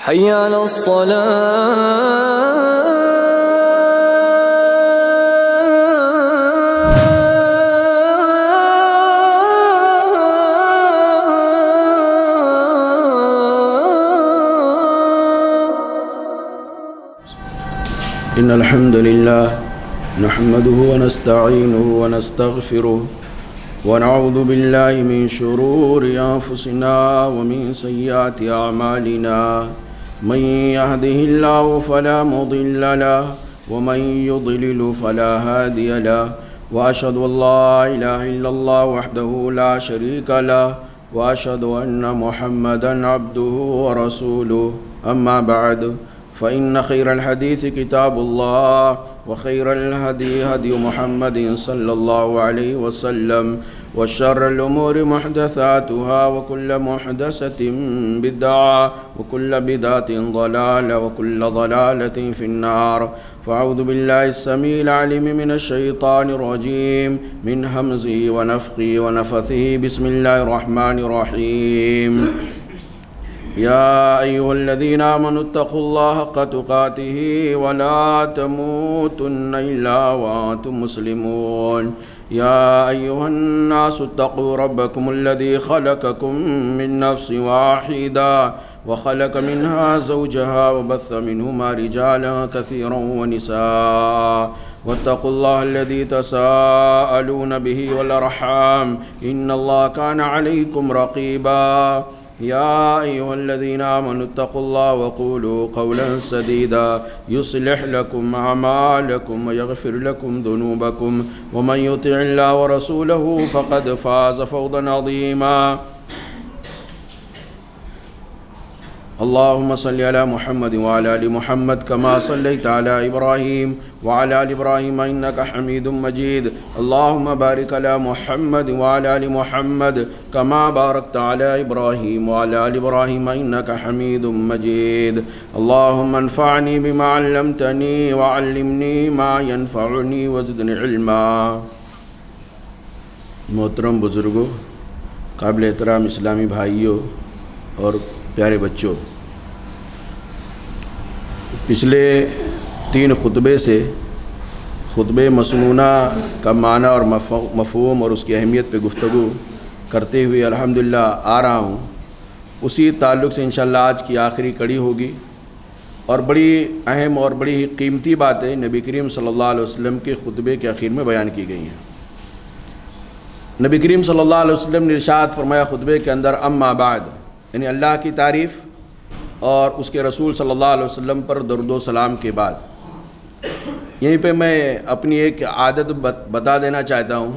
حي على إن الحمد لله نحمده ونستعينه ونستغفره ونعوذ بالله من شرور أنفسنا ومن سيئات أعمالنا من يهده الله فلا مضل له ومن يضلل فلا هادي له وأشهد أن لا إله إلا الله وحده لا شريك له وأشهد أن محمدا عبده ورسوله أما بعد فإن خير الحديث كتاب الله وخير الهدي هدي محمد صلى الله عليه وسلم وشر الأمور محدثاتها وكل محدثة بدعة وكل بدعة ضلالة وكل ضلالة في النار فأعوذ بالله السميع العليم من الشيطان الرجيم من همزه ونفخه ونفثه بسم الله الرحمن الرحيم يا أيها الذين آمنوا اتقوا الله حق تقاته ولا تموتن إلا وأنتم مسلمون يا أيها الناس اتقوا ربكم الذي خلقكم من نفس واحدة وخلق منها زوجها وبث منهما رجالا كثيرا ونساء واتقوا الله الذي تساءلون به والأرحام إن الله كان عليكم رقيبا يا أيها الذين آمنوا اتقوا الله وقولوا قولا سديدا يصلح لكم أعمالكم ويغفر لكم ذنوبكم ومن يطع الله ورسوله فقد فاز فوزا عظيما اللهم صل على محمد وعلى آل محمد كما صليت على إبراهيم وعلى آل إبراهيم إنك حميد مجيد اللهم بارك على محمد وعلى آل محمد كما باركت على إبراهيم وعلى آل إبراهيم إنك حميد مجيد اللهم انفعني بما علمتني وعلمني ما ينفعني وزدني علما محترم بزرگوں، قابل احترام اسلامی بھائیوں اور پیارے بچوں، پچھلے 3 خطبے سے خطبہ مسنونہ کا معنی اور مفہوم اور اس کی اہمیت پہ گفتگو کرتے ہوئے الحمدللہ آ رہا ہوں۔ اسی تعلق سے انشاءاللہ آج کی آخری کڑی ہوگی اور بڑی اہم اور بڑی قیمتی باتیں نبی کریم صلی اللہ علیہ وسلم کے خطبے کے اخیر میں بیان کی گئی ہیں۔ نبی کریم صلی اللہ علیہ وسلم نے ارشاد فرمایا خطبے کے اندر اما بعد، یعنی اللہ کی تعریف اور اس کے رسول صلی اللہ علیہ وسلم پر درود و سلام کے بعد، یہیں پہ میں اپنی ایک عادت بتا دینا چاہتا ہوں۔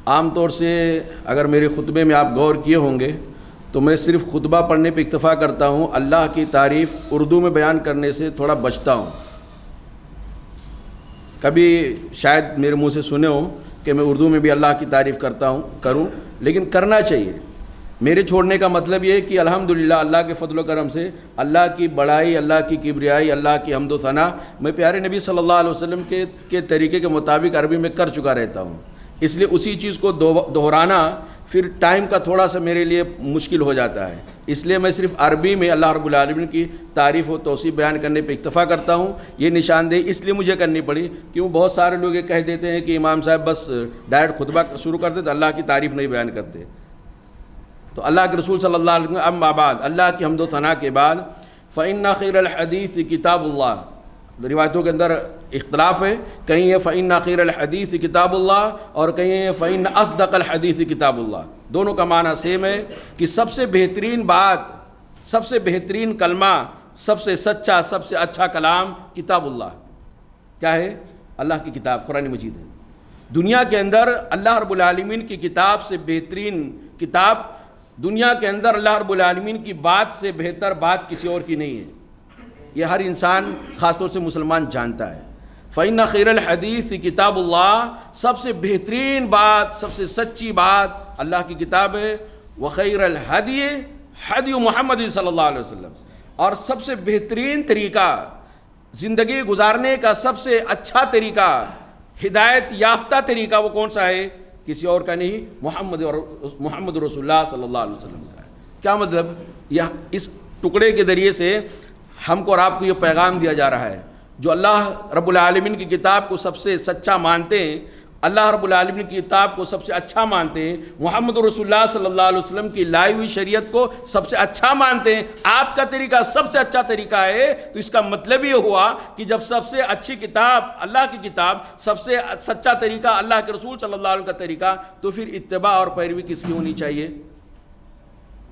عام طور سے اگر میرے خطبے میں آپ غور کیے ہوں گے تو میں صرف خطبہ پڑھنے پہ اکتفا کرتا ہوں، اللہ کی تعریف اردو میں بیان کرنے سے تھوڑا بچتا ہوں۔ کبھی شاید میرے منہ سے سنے ہوں کہ میں اردو میں بھی اللہ کی تعریف کروں، لیکن کرنا چاہیے۔ میرے چھوڑنے کا مطلب یہ ہے کہ الحمدللہ اللہ کے فضل و کرم سے اللہ کی بڑائی، اللہ کی کبریائی، اللہ کی حمد و ثنا میں پیارے نبی صلی اللہ علیہ وسلم کے طریقے کے مطابق عربی میں کر چکا رہتا ہوں۔ اس لیے اسی چیز کو دہرانا پھر ٹائم کا تھوڑا سا میرے لیے مشکل ہو جاتا ہے، اس لیے میں صرف عربی میں اللہ رب العالمین کی تعریف و توصیف بیان کرنے پہ اکتفا کرتا ہوں۔ یہ نشاندہی اس لیے مجھے کرنی پڑی کیوں بہت سارے لوگ یہ کہہ دیتے ہیں کہ امام صاحب بس ڈائریکٹ خطبہ شروع کرتے تو اللہ کی تعریف نہیں بیان کرتے۔ تو اللہ کے رسول صلی اللہ علیہ وسلم اما بعد، اللہ کی حمد و ثنا کے بعد، فإن خیر الحدیث کتاب اللہ، روایتوں کے اندر اختلاف ہے، کہیں ہے فإن خیر الحدیث کتاب اللہ اور کہیں ہے فإن اصدق الحدیث کتاب اللہ۔ دونوں کا معنی سیم ہے کہ سب سے بہترین بات، سب سے بہترین کلمہ، سب سے سچا، سب سے اچھا کلام کتاب اللہ۔ کیا ہے؟ اللہ کی کتاب، قرآن مجید ہے۔ دنیا کے اندر اللہ رب العالمین کی کتاب سے بہترین کتاب، دنیا کے اندر اللہ رب العالمین کی بات سے بہتر بات کسی اور کی نہیں ہے۔ یہ ہر انسان خاص طور سے مسلمان جانتا ہے۔ فإن خیر الحدیث کتاب اللہ، سب سے بہترین بات، سب سے سچی بات اللہ کی کتاب ہے۔ وخیر الہدی ہدی محمد صلی اللہ علیہ وسلم، اور سب سے بہترین طریقہ، زندگی گزارنے کا سب سے اچھا طریقہ، ہدایت یافتہ طریقہ وہ کون سا ہے؟ کسی اور کا نہیں، محمد رسول اللہ صلی اللہ علیہ وسلم کا ہے۔ کیا مطلب؟ ٹکڑے کے ذریعے سے ہم کو اور آپ کو یہ پیغام دیا جا رہا ہے، جو اللہ رب العالمین کی کتاب کو سب سے سچا مانتے ہیں، اللہ رب العالمین کی کتاب کو سب سے اچھا مانتے ہیں، محمد رسول اللہ صلی اللہ علیہ وسلم کی لائی ہوئی شریعت کو سب سے اچھا مانتے ہیں، آپ کا طریقہ سب سے اچھا طریقہ ہے، تو اس کا مطلب یہ ہوا کہ جب سب سے اچھی کتاب اللہ کی کتاب، سب سے سچا طریقہ اللہ کے رسول صلی اللہ علیہ وسلم کا طریقہ، تو پھر اتباع اور پیروی کس کی ہونی چاہیے؟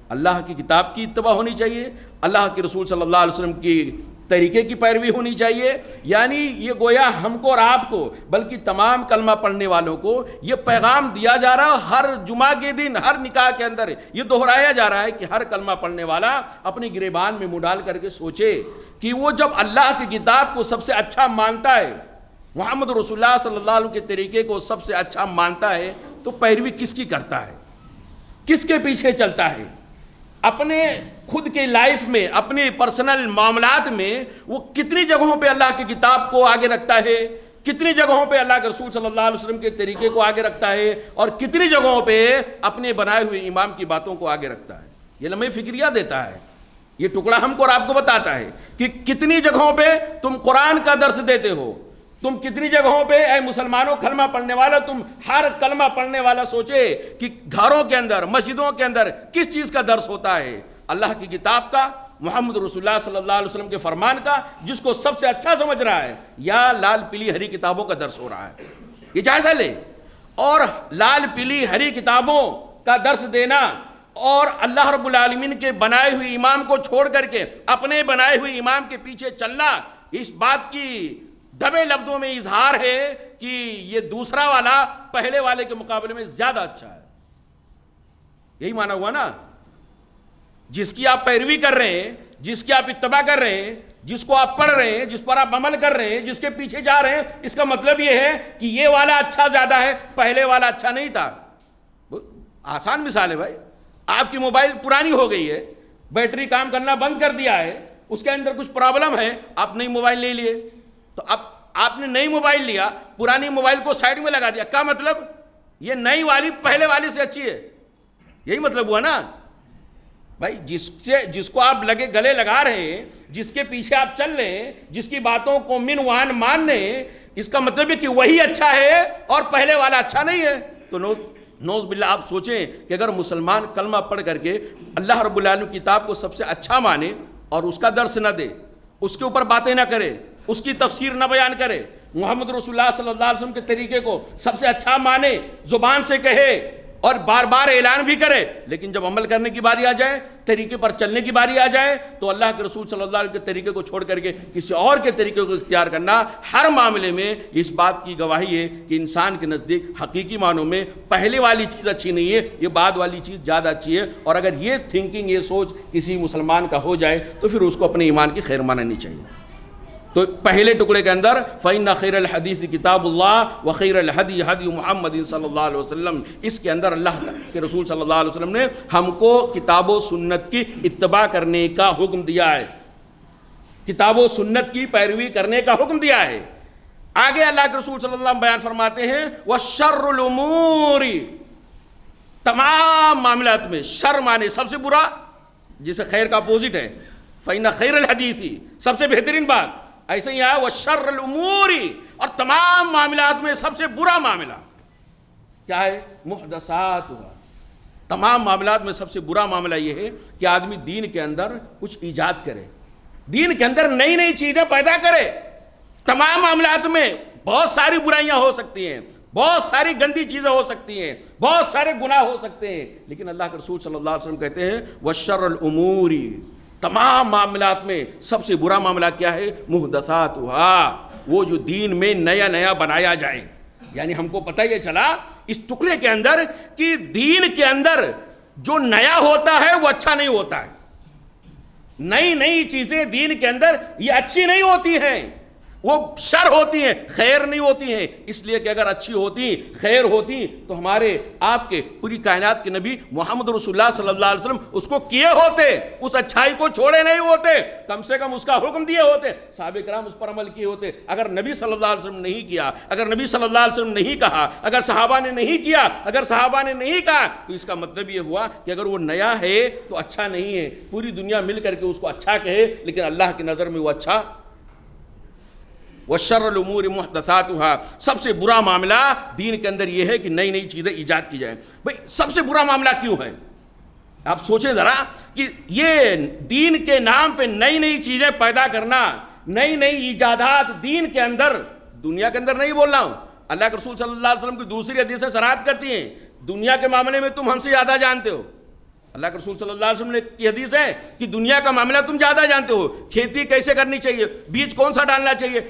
اللہ کی کتاب کی اتباع ہونی چاہیے، اللہ کے رسول صلی اللہ علیہ وسلم کی طریقے کی پیروی ہونی چاہیے۔ یعنی یہ گویا ہم کو اور آپ کو، بلکہ تمام کلمہ پڑھنے والوں کو یہ پیغام دیا جا رہا ہے، ہر جمعہ کے دن ہر نکاح کے اندر یہ دہرایا جا رہا ہے کہ ہر کلمہ پڑھنے والا اپنی گریبان میں منہ ڈال کر کے سوچے کہ وہ جب اللہ کی کتاب کو سب سے اچھا مانتا ہے، محمد رسول اللہ صلی اللہ علیہ وسلم کے طریقے کو سب سے اچھا مانتا ہے، تو پیروی کس کی کرتا ہے، کس کے پیچھے چلتا ہے؟ اپنے خود کے لائف میں، اپنے پرسنل معاملات میں وہ کتنی جگہوں پہ اللہ کی کتاب کو آگے رکھتا ہے، کتنی جگہوں پہ اللہ کے رسول صلی اللہ علیہ وسلم کے طریقے کو آگے رکھتا ہے، اور کتنی جگہوں پہ اپنے بنائے ہوئے امام کی باتوں کو آگے رکھتا ہے۔ یہ لمحہ فکریہ دیتا ہے، یہ ٹکڑا ہم کو اور آپ کو بتاتا ہے کہ کتنی جگہوں پہ تم قرآن کا درس دیتے ہو، تم کتنی جگہوں پہ اے مسلمانوں کلمہ پڑھنے والا، تم ہر کلمہ پڑھنے والا سوچے کہ گھروں کے اندر، مسجدوں کے اندر کس چیز کا درس ہوتا ہے؟ اللہ کی کتاب کا، محمد رسول اللہ صلی اللہ علیہ وسلم کے فرمان کا، جس کو سب سے اچھا سمجھ رہا ہے، یا لال پیلی ہری کتابوں کا درس ہو رہا ہے؟ یہ جائزہ لے۔ اور لال پیلی ہری کتابوں کا درس دینا اور اللہ رب العالمین کے بنائے ہوئے امام کو چھوڑ کر کے اپنے بنائے ہوئے امام کے پیچھے چلنا، اس بات کی دبے لفظوں میں اظہار ہے کہ یہ دوسرا والا پہلے والے کے مقابلے میں زیادہ اچھا ہے۔ یہی مانا ہوا نا؟ جس کی آپ پیروی کر رہے ہیں، جس کی آپ اتباع کر رہے ہیں، جس کو آپ پڑھ رہے ہیں، جس پر آپ عمل کر رہے ہیں، جس کے پیچھے جا رہے ہیں، اس کا مطلب یہ ہے کہ یہ والا اچھا زیادہ ہے، پہلے والا اچھا نہیں تھا۔ آسان مثال ہے بھائی، آپ کی موبائل پرانی ہو گئی ہے، بیٹری کام کرنا بند کر دیا ہے، اس کے اندر کچھ پرابلم ہے، آپ نئی موبائل لے لیے، تو اب آپ نے نئی موبائل لیا، پرانی موبائل کو سائڈ میں لگا دیا، کیا مطلب؟ یہ نئی والی پہلے والی سے اچھی ہے، یہی مطلب ہوا نا بھائی؟ جس کو آپ گلے لگا رہے ہیں، جس کے پیچھے آپ چل رہے ہیں، جس کی باتوں کو من وان مان رہے ہیں، اس کا مطلب ہے کہ وہی اچھا ہے اور پہلے والا اچھا نہیں ہے۔ تو نوز باللہ آپ سوچیں کہ اگر مسلمان کلمہ پڑھ کر کے اللہ رب العالمین کی کتاب کو سب سے اچھا مانے اور اس کا درس نہ دے، اس کے اوپر باتیں نہ کرے، اس کی تفسیر نہ بیان کرے، محمد رسول اللہ صلی اللہ علیہ وسلم کے طریقے کو سب سے اچھا مانے، زبان سے کہے اور بار بار اعلان بھی کرے، لیکن جب عمل کرنے کی باری آ جائے، طریقے پر چلنے کی باری آ جائے، تو اللہ کے رسول صلی اللہ علیہ وسلم کے طریقے کو چھوڑ کر کے کسی اور کے طریقے کو اختیار کرنا، ہر معاملے میں اس بات کی گواہی ہے کہ انسان کے نزدیک حقیقی معنوں میں پہلے والی چیز اچھی نہیں ہے، یہ بعد والی چیز زیادہ اچھی ہے۔ اور اگر یہ تھنکنگ، یہ سوچ کسی مسلمان کا ہو جائے تو پھر اس کو اپنے ایمان کی خیر ماننی چاہیے۔ تو پہلے ٹکڑے کے اندر فَإِنَّ خَيْرَ الْحَدِيثِ كِتَابُ اللَّهِ وَخَيْرَ الْهَدِيِ هَدْيُ مُحَمَّدٍ صلی اللہ علیہ وسلم، اس کے اندر اللہ کے رسول صلی اللہ علیہ وسلم نے ہم کو کتاب و سنت کی اتباع کرنے کا حکم دیا ہے، کتاب و سنت کی پیروی کرنے کا حکم دیا ہے۔ آگے اللہ کے رسول صلی اللہ علیہ وسلم بیان فرماتے ہیں وَشَرُّ الْأُمُورِ، تمام معاملات میں شر مانے سب سے برا، جسے خیر کا اپوزٹ ہے، فَإِنَّ خَيْرَ الْحَدِيثِ سب سے بہترین بات، ایسے ہی آیا وَشَرُّ الْأُمُورِ، اور تمام معاملات میں سب سے برا معاملہ کیا ہے؟ محدثاتها، تمام معاملات میں سب سے برا معاملہ یہ ہے کہ آدمی دین کے اندر کچھ ایجاد کرے، دین کے اندر نئی نئی چیزیں پیدا کرے۔ تمام معاملات میں بہت ساری برائیاں ہو سکتی ہیں، بہت ساری گندی چیزیں ہو سکتی ہیں، بہت سارے گناہ ہو سکتے ہیں، لیکن اللہ کے رسول صلی اللہ علیہ وسلم کہتے ہیں وَشَرُّ الْأُمُورِ، تمام معاملات میں سب سے برا معاملہ کیا ہے؟ محدثاتها، وہ جو دین میں نیا نیا بنایا جائے۔ یعنی ہم کو پتہ یہ چلا اس ٹکڑے کے اندر کہ دین کے اندر جو نیا ہوتا ہے وہ اچھا نہیں ہوتا ہے، نئی نئی چیزیں دین کے اندر یہ اچھی نہیں ہوتی ہیں۔ وہ شر ہوتی ہیں، خیر نہیں ہوتی ہیں، اس لیے کہ اگر اچھی ہوتی، خیر ہوتی تو ہمارے آپ کے پوری کائنات کے نبی محمد رسول اللہ صلی اللہ علیہ وسلم اس کو کیے ہوتے، اس اچھائی کو چھوڑے نہیں ہوتے، کم سے کم اس کا حکم دیے ہوتے، صحابہ کرام اس پر عمل کیے ہوتے۔ اگر نبی صلی اللہ علیہ وسلم نہیں کیا، اگر نبی صلی اللہ علیہ وسلم نہیں کہا، اگر صحابہ نے نہیں کیا، اگر صحابہ نے نہیں کہا، تو اس کا مطلب یہ ہوا کہ اگر وہ نیا ہے تو اچھا نہیں ہے، پوری دنیا مل کر کے اس کو اچھا کہے لیکن اللہ کی نظر میں وہ اچھا۔ وَشَرَّ الْأُمُورِ مُحْدَثَاتُهَا، سب سے برا معاملہ دین کے اندر یہ ہے کہ نئی نئی چیزیں ایجاد کی جائیں۔ بھئی سب سے برا معاملہ کیوں ہے؟ آپ سوچیں ذرا کہ یہ دین کے نام پہ نئی نئی چیزیں پیدا کرنا، نئی نئی ایجادات دین کے اندر، دنیا کے اندر نہیں بول رہا ہوں، اللہ کے رسول صلی اللہ علیہ وسلم کی دوسری حدیثیں صراحت کرتی ہیں دنیا کے معاملے میں تم ہم سے زیادہ جانتے ہو۔ اللہ کے رسول صلی اللہ علیہ وسلم کی حدیث ہے کہ دنیا کا معاملہ تم زیادہ جانتے ہو، کھیتی کیسے کرنی چاہیے، بیج کون سا ڈالنا چاہیے،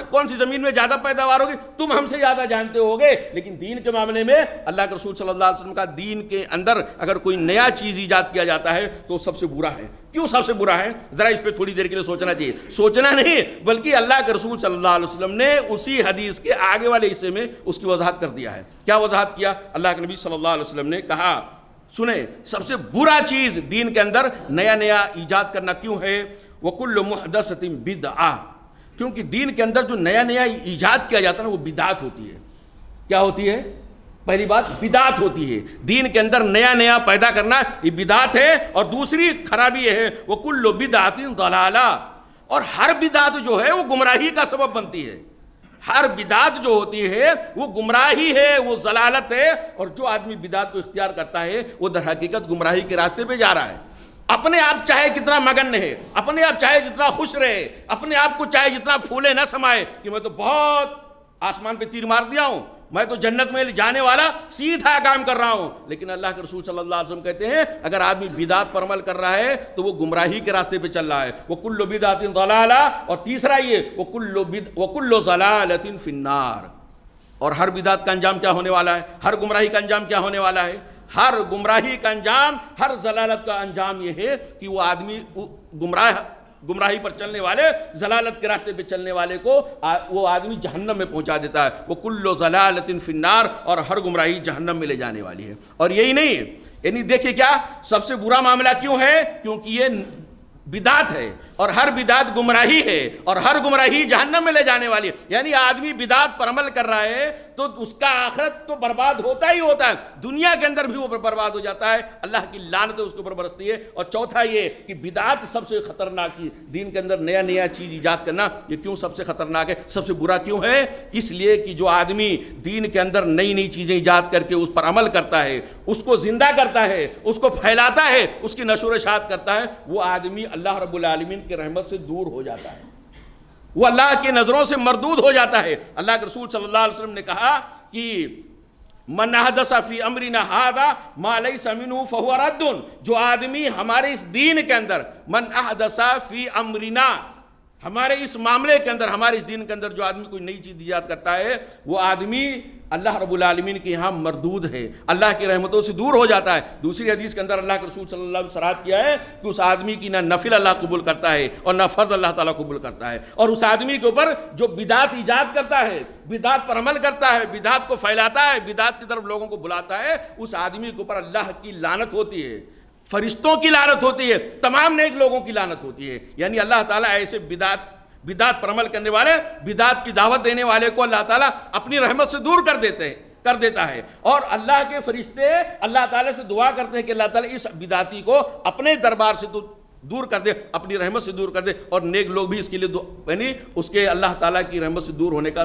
کون سی زمین میں زیادہ پیداوار ہوگی، تم ہم سے زیادہ جانتے ہوگے، لیکن دین کے معاملے میں اللہ کے رسول صلی اللہ علیہ وسلم کا دین کے اندر اگر کوئی نیا چیز ایجاد کیا جاتا ہے تو سب سے برا ہے۔ کیوں سب سے برا ہے؟ ذرا اس پہ تھوڑی دیر کے لیے سوچنا چاہیے، سوچنا نہیں بلکہ اللہ کے رسول صلی اللہ علیہ وسلم نے اسی حدیث کے آگے والے حصے میں اس کی وضاحت کر دیا ہے۔ کیا وضاحت کیا؟ اللہ کے نبی صلی اللہ علیہ وسلم نے کہا، سنیں، سب سے برا چیز دین کے اندر نیا نیا ایجاد کرنا کیوں ہے؟ وَكُلُّ مُحْدَثَةٍ بِدْعَةٍ، کیونکہ دین کے اندر جو نیا نیا ایجاد کیا جاتا ہے وہ بدعت ہوتی ہے۔ کیا ہوتی ہے؟ پہلی بات بدعت ہوتی ہے، دین کے اندر نیا نیا پیدا کرنا یہ بدعت ہے، اور دوسری خرابی یہ ہے وَكُلُّ بِدْعَةٍ ضَلَالَةٍ، اور ہر بدعت جو ہے وہ گمراہی کا سبب بنتی ہے۔ ہر بدعت جو ہوتی ہے وہ گمراہی ہے، وہ ضلالت ہے، اور جو آدمی بدعت کو اختیار کرتا ہے وہ در حقیقت گمراہی کے راستے پہ جا رہا ہے۔ اپنے آپ چاہے کتنا مگن رہے، اپنے آپ چاہے جتنا خوش رہے، اپنے آپ کو چاہے جتنا پھولے نہ سمائے کہ میں تو بہت آسمان پہ تیر مار دیا ہوں، میں تو جنت میں جانے والا سیدھا کام کر رہا ہوں، لیکن اللہ کے رسول صلی اللہ علیہ وسلم کہتے ہیں اگر آدمی بدعت پر عمل کر رہا ہے تو وہ گمراہی کے راستے پہ چل رہا ہے۔ وَكُلُّ بِدْعَةٍ ضَلَالَةٍ، اور تیسرا یہ وَكُلُّ ضَلَالَةٍ فِي النَّارِ، اور ہر بدعت کا انجام کیا ہونے والا ہے؟ ہر گمراہی کا انجام کیا ہونے والا ہے؟ ہر گمراہی کا انجام، ہر ضلالت کا انجام یہ ہے کہ وہ آدمی گمراہی پر چلنے والے، ضلالت کے راستے پہ چلنے والے کو وہ آدمی جہنم میں پہنچا دیتا ہے۔ وَكُلُّ ضَلَالَةٍ فِي النَّارِ، اور ہر گمراہی جہنم میں لے جانے والی ہے۔ اور یہی نہیں، یعنی دیکھیں کیا سب سے برا معاملہ کیوں ہے؟ کیونکہ یہ بدعت ہے، اور ہر بدعت گمراہی ہے، اور ہر گمراہی جہنم میں لے جانے والی ہے۔ یعنی آدمی بدعت پر عمل کر رہا ہے تو اس کا آخرت تو برباد ہوتا ہی ہوتا ہے، دنیا کے اندر بھی وہ برباد ہو جاتا ہے، اللہ کی لعنت اس کے اوپر برستی ہے۔ اور چوتھا یہ کہ بدعت سب سے خطرناک چیز، دین کے اندر نیا نیا چیز ایجاد کرنا یہ کیوں سب سے خطرناک ہے، سب سے برا کیوں ہے؟ اس لیے کہ جو آدمی دین کے اندر نئی نئی چیزیں ایجاد کر کے اس پر عمل کرتا ہے، اس کو زندہ کرتا ہے، اس کو پھیلاتا ہے، اس کی نشر و اشاعت کرتا ہے، وہ آدمی اللہ رب العالمین کی رحمت سے دور ہو جاتا ہے، وہ اللہ کی نظروں سے مردود ہو جاتا ہے۔ اللہ کے رسول صلی اللہ علیہ وسلم نے کہا کہ من احدث فی امرنا ھذا ما لیس منہ فہو رد، جو آدمی ہمارے اس دین کے اندر، من احدث فی امرنا، ہمارے اس معاملے کے اندر، ہمارے اس دین کے اندر جو آدمی کوئی نئی چیز ایجاد کرتا ہے وہ آدمی اللہ رب العالمین کے یہاں مردود ہے، اللہ کی رحمتوں سے دور ہو جاتا ہے۔ دوسری حدیث کے اندر اللہ کے رسول صلی اللہ علیہ وسلم صراحت کیا ہے کہ اس آدمی کی نہ نفل اللہ قبول کرتا ہے اور نہ فرض اللہ تعالیٰ قبول کرتا ہے، اور اس آدمی کے اوپر جو بدعت ایجاد کرتا ہے، بدعت پر عمل کرتا ہے، بدعت کو پھیلاتا ہے، بدعت کی طرف لوگوں کو بلاتا ہے، اس آدمی کے اوپر اللہ کی لعنت ہوتی ہے، فرشتوں کی لعنت ہوتی ہے، تمام نیک لوگوں کی لعنت ہوتی ہے۔ یعنی اللہ تعالیٰ ایسے بدعت پر عمل کرنے والے، بدعت کی دعوت دینے والے کو اللہ تعالیٰ اپنی رحمت سے دور کر دیتا ہے، اور اللہ کے فرشتے اللہ تعالیٰ سے دعا کرتے ہیں کہ اللہ تعالیٰ اس بدعتی کو اپنے دربار سے تو دور کر دے، اپنی رحمت سے دور کر دے، اور نیک لوگ بھی اس کے لیے یعنی اس کے اللہ تعالیٰ کی رحمت سے دور ہونے کا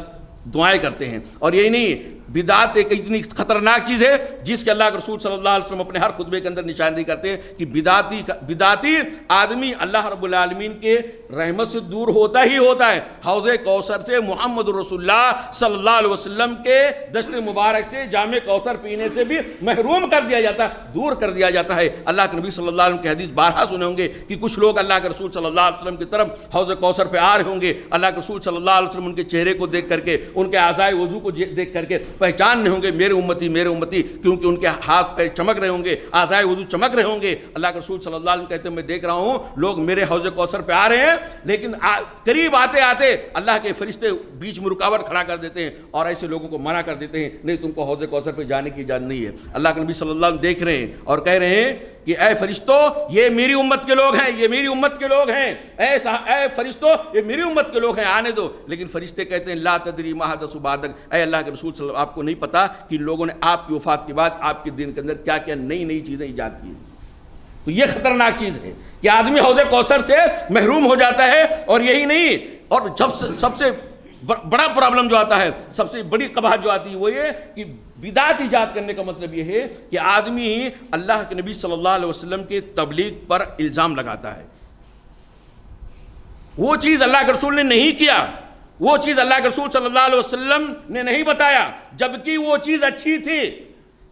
دعائیں کرتے ہیں۔ اور یہی نہیں، بدعت ایک اتنی خطرناک چیز ہے جس کے اللہ کے رسول صلی اللہ علیہ وسلم اپنے ہر خطبے کے اندر نشاندہی کرتے ہیں کہ بدعتی آدمی اللہ رب العالمین کے رحمت سے دور ہوتا ہی ہوتا ہے۔ حوض کوثر سے محمد رسول اللہ صلی اللہ علیہ وسلم کے دشت مبارک سے جام کوثر پینے سے بھی محروم کر دیا جاتا ہے، دور کر دیا جاتا ہے۔ اللہ کے نبی صلی اللہ علیہ وسلم کی حدیث بارہا سنے ہوں گے کہ کچھ لوگ اللہ کے رسول صلی اللہ علیہ وسلم کی طرف حوض کوثر پہ آ رہے ہوں گے، اللہ کے رسول صلی اللہ علیہ وسلم ان کے چہرے کو دیکھ کر کے ان کے اعضائے وضو کو دیکھ کر کے پہچان رہے ہوں گے میرے امتی، کیونکہ ان کے ہاتھ پیر چمک رہے ہوں گے، اعضائے وضو چمک رہے ہوں گے۔ اللہ کے رسول صلی اللہ علیہ وسلم کہتے ہیں میں دیکھ رہا ہوں لوگ میرے حوض کوثر پہ آ رہے ہیں، لیکن قریب آتے آتے اللہ کے فرشتے بیچ میں رکاوٹ کھڑا کر دیتے ہیں اور ایسے لوگوں کو منع کر دیتے ہیں، نہیں تم کو حوض کوثر پہ جانے کی اجازت نہیں ہے۔ اللہ کے نبی صلی اللہ علیہ وسلم دیکھ رہے ہیں اور کہہ رہے ہیں کہ اے فرشتوں یہ میری امت کے لوگ ہیں، یہ میری امت کے لوگ ہیں، اے فرشتوں یہ میری امت کے لوگ ہیں، آنے دو۔ لیکن فرشتے کہتے ہیں لا تدری ما حدث بعدک، اے اللہ کے رسول صلی اللہ علیہ وسلم آپ کو نہیں پتا کہ لوگوں نے آپ کی وفات کے بعد آپ کے دین کے اندر کیا کیا نئی چیزیں ایجاد کی۔ تو یہ خطرناک چیز ہے کہ آدمی حوض کوثر سے محروم ہو جاتا ہے، اور یہی نہیں، اور جب سب سے بڑا پرابلم جو آتا ہے، سب سے بڑی قباحت جو آتی ہے وہ یہ کہ بدعت ایجاد کرنے کا مطلب یہ ہے کہ آدمی اللہ کے نبی صلی اللہ علیہ وسلم کے تبلیغ پر الزام لگاتا ہے۔ وہ چیز اللہ کے رسول نے نہیں کیا، وہ چیز اللہ کے رسول صلی اللہ علیہ وسلم نے نہیں بتایا، جبکہ وہ چیز اچھی تھی،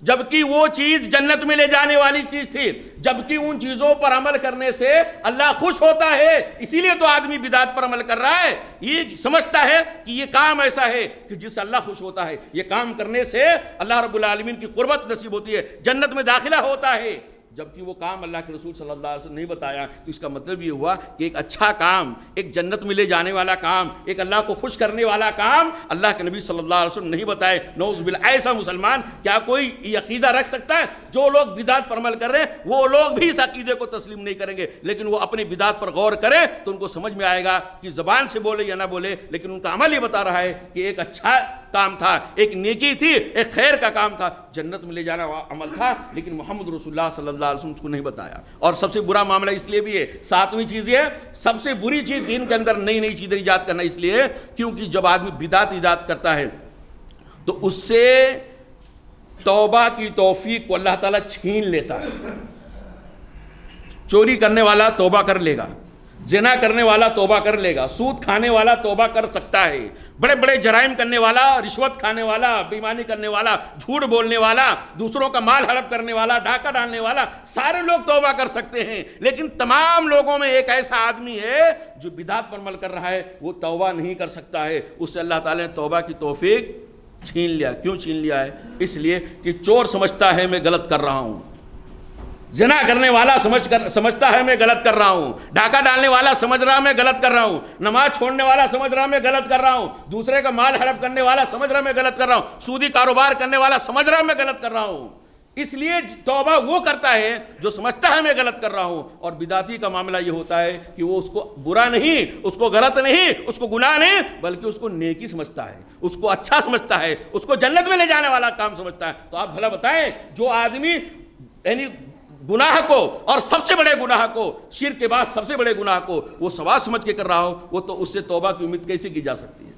جبکہ وہ چیز جنت میں لے جانے والی چیز تھی، جبکہ ان چیزوں پر عمل کرنے سے اللہ خوش ہوتا ہے، اسی لیے تو آدمی بدعت پر عمل کر رہا ہے، یہ سمجھتا ہے کہ یہ کام ایسا ہے کہ جس سے اللہ خوش ہوتا ہے، یہ کام کرنے سے اللہ رب العالمین کی قربت نصیب ہوتی ہے، جنت میں داخلہ ہوتا ہے، جبکہ وہ کام اللہ کے رسول صلی اللہ علیہ وسلم نے نہیں بتایا۔ تو اس کا مطلب یہ ہوا کہ ایک اچھا کام، ایک جنت میں لے جانے والا کام، ایک اللہ کو خوش کرنے والا کام اللہ کے نبی صلی اللہ علیہ وسلم نہیں بتائے۔ نعوذ باللہ، ایسا مسلمان کیا کوئی یہ عقیدہ رکھ سکتا ہے؟ جو لوگ بدعت پر عمل کر رہے ہیں وہ لوگ بھی اس عقیدے کو تسلیم نہیں کریں گے، لیکن وہ اپنی بدعت پر غور کریں تو ان کو سمجھ میں آئے گا کہ زبان سے بولے یا نہ بولے، لیکن ان کا عمل یہ بتا رہا ہے کہ ایک اچھا کام تھا، ایک نیکی تھی، ایک خیر کا کام تھا، جنت میں لے جانا عمل تھا، لیکن محمد رسول اللہ صلی اللہ علیہ وسلم اس کو نہیں بتایا۔ اور سب سے برا معاملہ اس لیے بھی ہے، ساتویں چیز یہ، سب سے بری چیز دین کے اندر نئی چیزیں ایجاد کرنا اس لیے کیونکہ جب آدمی بدعت ایجاد کرتا ہے تو اس سے توبہ کی توفیق کو اللہ تعالیٰ چھین لیتا ہے۔ چوری کرنے والا توبہ کر لے گا، زنا کرنے والا توبہ کر لے گا، سود کھانے والا توبہ کر سکتا ہے، بڑے بڑے جرائم کرنے والا، رشوت کھانے والا، بے ایمانی کرنے والا، جھوٹ بولنے والا، دوسروں کا مال ہڑپ کرنے والا، ڈاکہ ڈالنے والا، سارے لوگ توبہ کر سکتے ہیں، لیکن تمام لوگوں میں ایک ایسا آدمی ہے جو بدعت پر عمل کر رہا ہے، وہ توبہ نہیں کر سکتا ہے، اس سے اللہ تعالیٰ نے توبہ کی توفیق چھین لیا۔ کیوں چھین لیا ہے؟ اس لیے کہ چور سمجھتا ہے میں غلط کر رہا ہوں، زنا کرنے والا سمجھتا ہے میں غلط کر رہا ہوں، ڈاکہ ڈالنے والا سمجھ رہا میں غلط کر رہا ہوں، نماز چھوڑنے والا سمجھ رہا میں غلط کر رہا ہوں، دوسرے کا مال ہڑپ کرنے والا سمجھ رہا میں غلط کر رہا ہوں، سودی کاروبار کرنے والا سمجھ رہا میں غلط کر رہا ہوں۔ اس لیے توبہ وہ کرتا ہے جو سمجھتا ہے میں غلط کر رہا ہوں، اور بدعتی کا معاملہ یہ ہوتا ہے کہ وہ اس کو برا نہیں، اس کو غلط نہیں، اس کو گناہ نہیں، بلکہ اس کو نیکی سمجھتا ہے، اس کو اچھا سمجھتا ہے، اس کو جنت میں لے جانے والا کام سمجھتا ہے۔ تو آپ بھلا بتائیں جو آدمی یعنی گناہ کو، اور سب سے بڑے گناہ کو، شرک کے بعد سب سے بڑے گناہ کو وہ ثواب سمجھ کے کر رہا ہو، وہ تو اس سے توبہ کی امید کیسے کی جا سکتی ہے؟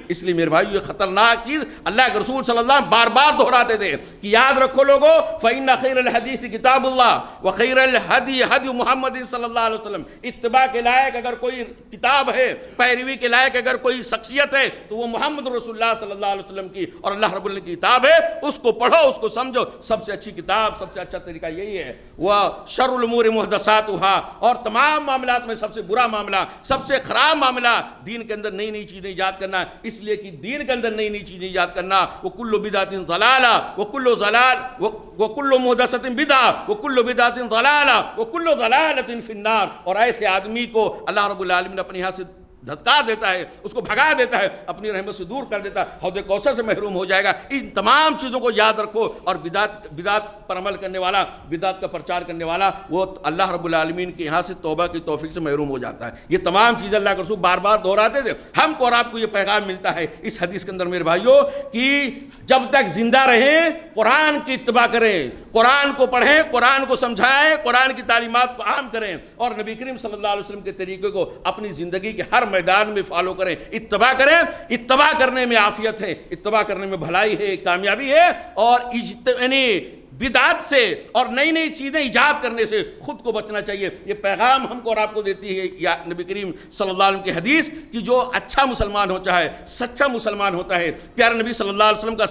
اس لیے میرے بھائی یہ خطرناک چیز اللہ کے رسول صلی اللہ علیہ وسلم بار بار دہراتے تھے کہ یاد رکھو لوگو، فَإِنَّ خَيْرَ الْحَدِيثِ كِتَابُ اللَّهِ وَخَيْرَ الْهَدْيِ هَدْيُ مُحَمَّدٍ صلی اللہ علیہ وسلم۔ اتباع کے لائق اگر کوئی کتاب ہے، پیروی کے لائق اگر کوئی شخصیت ہے تو وہ محمد رسول اللہ صلی اللہ علیہ وسلم کی اور اللہ رب العالمین کی کتاب ہے، اس کو پڑھو، اس کو سمجھو۔ سب سے اچھی کتاب، سب سے اچھا طریقہ یہی ہے۔ وَشَرُّ الْأُمُورِ مُحْدَثَاتُهَا، اور تمام معاملات میں سب سے برا معاملہ، سب سے خراب معاملہ دین کے اندر نئی چیزیں ایجاد کرنا، اس لیے کہ دین کے اندر نئی چیزیں ایجاد کرنا، وَكُلُّ بِدْعَةٍ ضَلَالَةٍ وَكُلُّ مُحْدَثَةٍ بِدْعَةٍ وَكُلُّ بِدْعَةٍ ضَلَالَةٍ وَكُلُّ ضَلَالَةٍ فِي النَّارِ۔ اور ایسے آدمی کو اللہ رب العالمین اپنے یہاں سے دھتکار دیتا ہے، اس کو بھگا دیتا ہے، اپنی رحمت سے دور کر دیتا ہے، حوض کوثر سے محروم ہو جائے گا۔ ان تمام چیزوں کو یاد رکھو، اور بدعت پر عمل کرنے والا، بدعت کا پرچار کرنے والا، وہ اللہ رب العالمین کے یہاں سے توبہ کی توفیق سے محروم ہو جاتا ہے۔ یہ تمام چیزیں اللہ کے رسول بار بار دہراتے تھے۔ ہم کو اور آپ کو یہ پیغام ملتا ہے اس حدیث کے اندر میرے بھائیوں کہ جب تک زندہ رہیں قرآن کی اتباع کریں، قرآن کو پڑھیں، قرآن کو سمجھائیں، قرآن کی تعلیمات کو عام کریں، اور نبی کریم صلی اللہ علیہ وسلم کے طریقے کو اپنی زندگی کے ہر میدان میں فالو کریں، اتباع کریں۔ اتباع کرنے میں عافیت ہے، اتباع کرنے میں بھلائی ہے، کامیابی ہے، اور یعنی بدعت سے اور نئی نئی چیزیں ایجاد کرنے سے خود کو بچنا چاہیے۔ یہ پیغام ہم کو اور آپ کو دیتی ہے یا نبی کریم صلی اللہ علیہ وسلم کی حدیث کہ جو اچھا مسلمان ہوتا ہے، سچا مسلمان ہوتا ہے، پیارے نبی صلی اللہ علیہ وسلم کا